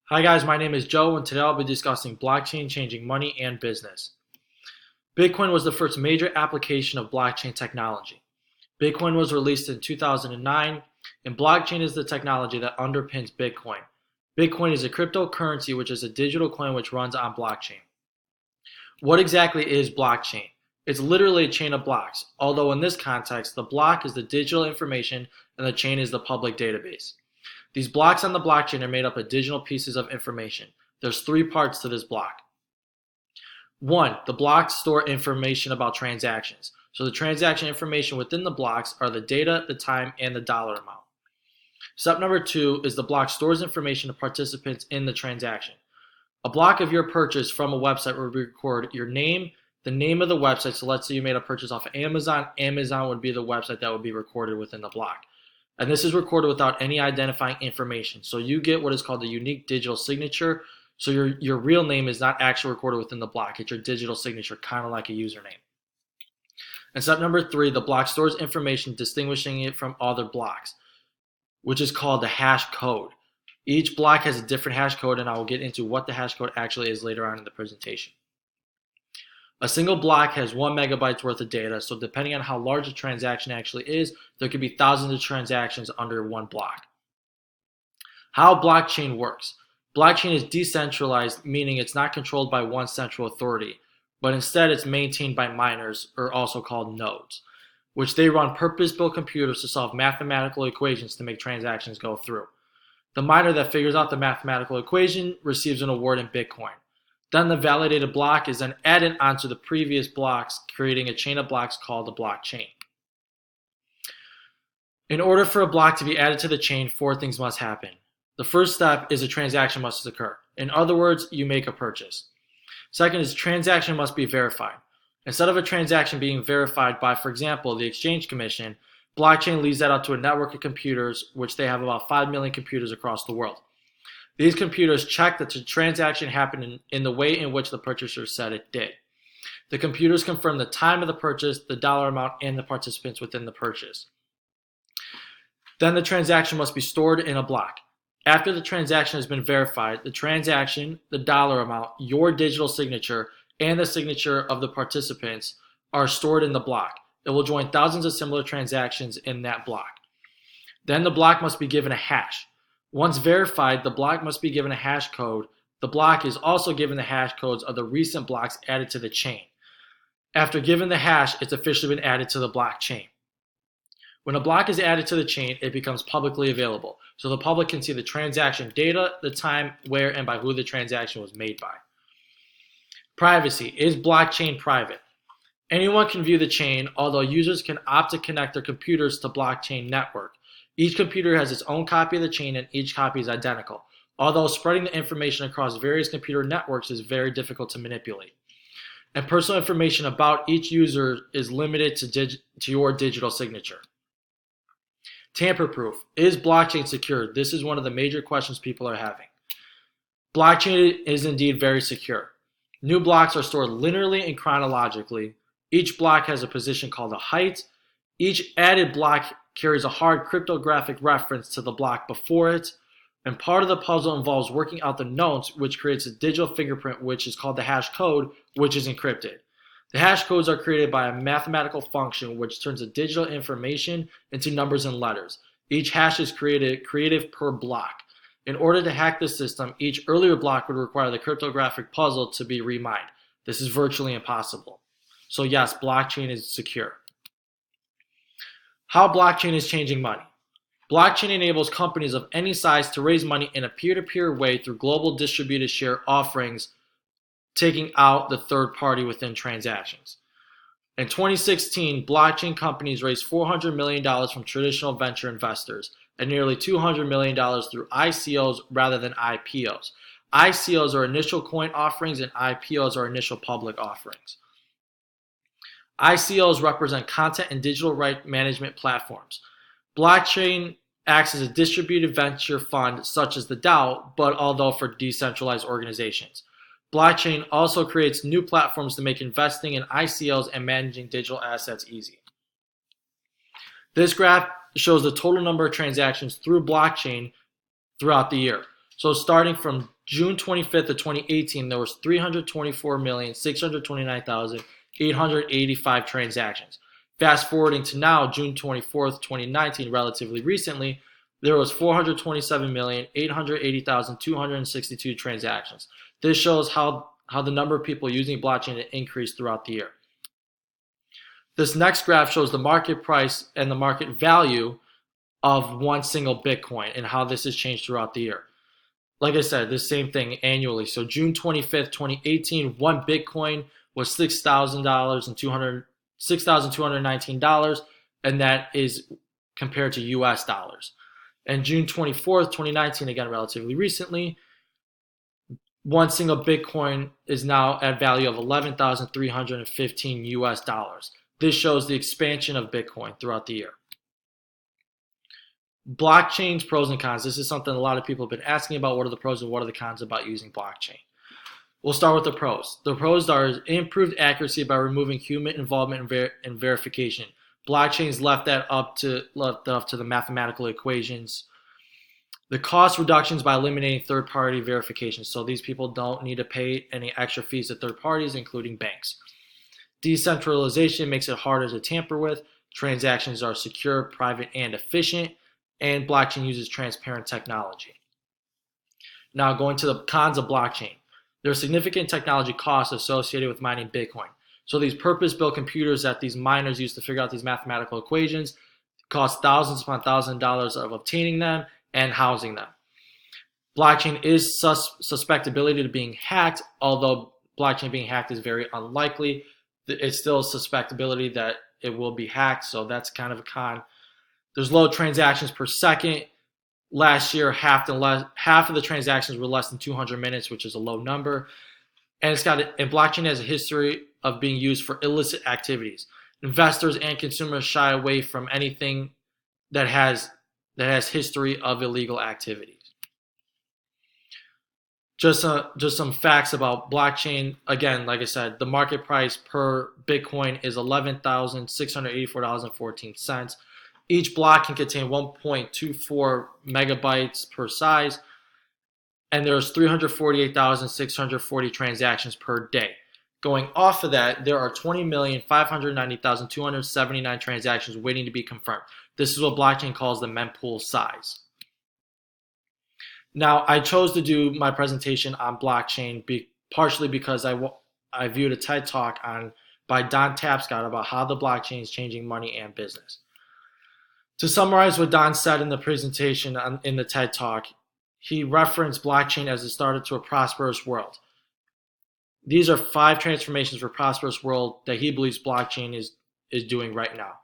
Hi guys, my name is Joe and today I'll be discussing blockchain changing money and business. Bitcoin was the first major application of blockchain technology. Bitcoin was released in 2009 and blockchain is the technology that underpins Bitcoin. Bitcoin is a cryptocurrency which is a digital coin which runs on blockchain. What exactly is blockchain? It's literally a chain of blocks, although in this context the block is the digital information and the chain is the public database. These blocks on the blockchain are made up of digital pieces of information. There's three parts to this block. One, the blocks store information about transactions. So the transaction information within the blocks are the data, the time, and the dollar amount. Step number two is the block stores information of participants in the transaction. A block of your purchase from a website would record your name, the name of the website. So let's say you made a purchase off of Amazon. Amazon would be the website that would be recorded within the block. And this is recorded without any identifying information. So you get what is called a unique digital signature. So your real name is not actually recorded within the block. It's your digital signature, kind of like a username. And step number three, the block stores information distinguishing it from other blocks, which is called the hash code. Each block has a different hash code, and I will get into what the hash code actually is later on in the presentation. A single block has 1 megabyte worth of data, so depending on how large a transaction actually is, there could be thousands of transactions under one block. How blockchain works. Blockchain is decentralized, meaning it's not controlled by one central authority, but instead it's maintained by miners, or also called nodes, which they run purpose-built computers to solve mathematical equations to make transactions go through. The miner that figures out the mathematical equation receives an award in Bitcoin. Then the validated block is then added onto the previous blocks, creating a chain of blocks called a blockchain. In order for a block to be added to the chain, four things must happen. The first step is a transaction must occur. In other words, you make a purchase. Second is transaction must be verified. Instead of a transaction being verified by, for example, the Exchange Commission, blockchain leaves that out to a network of computers, which they have about 5 million computers across the world. These computers check that the transaction happened in the way in which the purchaser said it did. The computers confirm the time of the purchase, the dollar amount, and the participants within the purchase. Then the transaction must be stored in a block. After the transaction has been verified, the transaction, the dollar amount, your digital signature, and the signature of the participants are stored in the block. It will join thousands of similar transactions in that block. Then the block must be given a hash. Once verified, the block must be given a hash code. The block is also given the hash codes of the recent blocks added to the chain. After given the hash, it's officially been added to the blockchain. When a block is added to the chain, it becomes publicly available, so the public can see the transaction data, the time, where, and by who the transaction was made by. Privacy. Is blockchain private? Anyone can view the chain, although users can opt to connect their computers to blockchain network. Each computer has its own copy of the chain and each copy is identical, although spreading the information across various computer networks is very difficult to manipulate. And personal information about each user is limited to your digital signature. Tamper-proof. Is blockchain secure? This is one of the major questions people are having. Blockchain is indeed very secure. New blocks are stored linearly and chronologically. Each block has a position called a height. Each added block carries a hard cryptographic reference to the block before it, and part of the puzzle involves working out the notes, which creates a digital fingerprint, which is called the hash code, which is encrypted. The hash codes are created by a mathematical function which turns the digital information into numbers and letters. Each hash is creative per block. In order to hack the system, each earlier block would require the cryptographic puzzle to be remined. This is virtually impossible. So yes, blockchain is secure. How blockchain is changing money. Blockchain enables companies of any size to raise money in a peer-to-peer way through global distributed share offerings, taking out the third party within transactions. In 2016, blockchain companies raised $400 million from traditional venture investors and nearly $200 million through ICOs rather than IPOs. ICOs are initial coin offerings and IPOs are initial public offerings. ICOs represent content and digital right management platforms. Blockchain acts as a distributed venture fund such as the DAO, but although for decentralized organizations. Blockchain also creates new platforms to make investing in ICOs and managing digital assets easy. This graph shows the total number of transactions through blockchain throughout the year. So starting from June 25th of 2018, there was 324,629,885 transactions. Fast forwarding to now, June 24th, 2019, relatively recently, there was 427,880,262 transactions. This shows how the number of people using blockchain increased throughout the year. This next graph shows the market price and the market value of one single Bitcoin and how this has changed throughout the year. Like I said, the same thing annually. So June 25th, 2018, one Bitcoin was $6,219, and that is compared to US dollars. And June 24th, 2019, again, relatively recently, one single Bitcoin is now at value of 11,315 US dollars. This shows the expansion of Bitcoin throughout the year. Blockchain's pros and cons. This is something a lot of people have been asking about. What are the pros and what are the cons about using blockchain? We'll start with the pros. The pros are improved accuracy by removing human involvement and verification. Blockchain's left up to the mathematical equations. The cost reductions by eliminating third-party verification. So these people don't need to pay any extra fees to third parties, including banks. Decentralization makes it harder to tamper with. Transactions are secure, private, and efficient. And blockchain uses transparent technology. Now going to the cons of blockchain. There are significant technology costs associated with mining Bitcoin. So these purpose-built computers that these miners use to figure out these mathematical equations cost thousands upon thousands of dollars of obtaining them and housing them. Blockchain is susceptibility to being hacked, although blockchain being hacked is very unlikely. It's still a susceptibility that it will be hacked, so that's kind of a con. There's low transactions per second. Last year, half of the transactions were less than 200 minutes, which is a low number. And blockchain has a history of being used for illicit activities. Investors and consumers shy away from anything that has history of illegal activities. Just some facts about blockchain. Again, like I said, the market price per Bitcoin is $11,684.14. Each block can contain 1.24 megabytes per size, and there's 348,640 transactions per day. Going off of that, there are 20,590,279 transactions waiting to be confirmed. This is what blockchain calls the mempool size. Now, I chose to do my presentation on blockchain partially because I viewed a TED Talk by Don Tapscott about how the blockchain is changing money and business. To summarize what Don said in the presentation in the TED Talk, he referenced blockchain as the starter to a prosperous world. These are 5 transformations for a prosperous world that he believes blockchain is doing right now.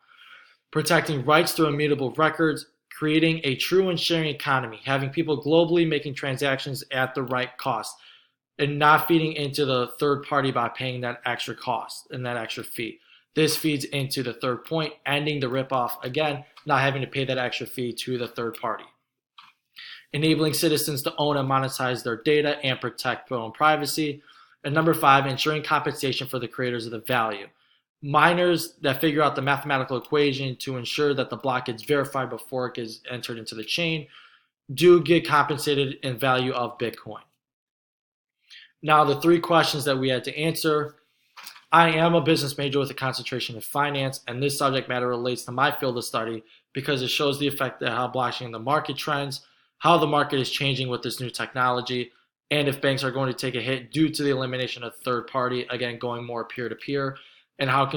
Protecting rights through immutable records, creating a true and sharing economy, having people globally making transactions at the right cost, and not feeding into the third party by paying that extra cost and that extra fee. This feeds into the third point, ending the ripoff, again, not having to pay that extra fee to the third party. Enabling citizens to own and monetize their data and protect their own privacy. And number 5, ensuring compensation for the creators of the value. Miners that figure out the mathematical equation to ensure that the block gets verified before it gets entered into the chain do get compensated in value of Bitcoin. Now, the 3 questions that we had to answer. I am a business major with a concentration in finance, and this subject matter relates to my field of study because it shows the effect of how blockchain and the market trends, how the market is changing with this new technology, and if banks are going to take a hit due to the elimination of third party, again, going more peer-to-peer, and how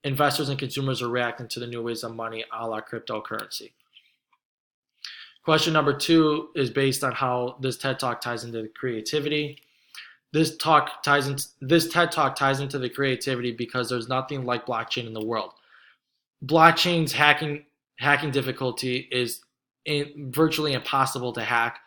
investors and consumers are reacting to the new ways of money a la cryptocurrency. Question number 2 is based on how this TED Talk ties into creativity. This TED Talk ties into the creativity because there's nothing like blockchain in the world. Blockchain's hacking difficulty is virtually impossible to hack.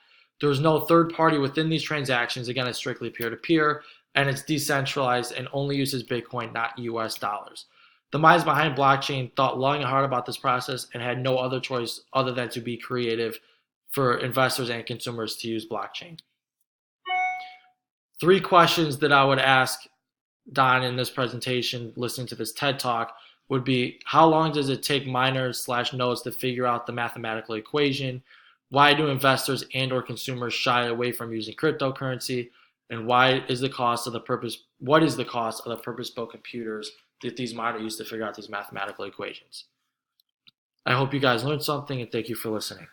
There's no third party within these transactions. Again, it's strictly peer-to-peer, and it's decentralized and only uses Bitcoin, not US dollars. The minds behind blockchain thought long and hard about this process and had no other choice other than to be creative for investors and consumers to use blockchain. 3 questions that I would ask Don in this presentation, listening to this TED Talk, would be: how long does it take miners/nodes to figure out the mathematical equation? Why do investors and or consumers shy away from using cryptocurrency? And what is the cost of the purpose-built computers that these miners use to figure out these mathematical equations? I hope you guys learned something, and thank you for listening.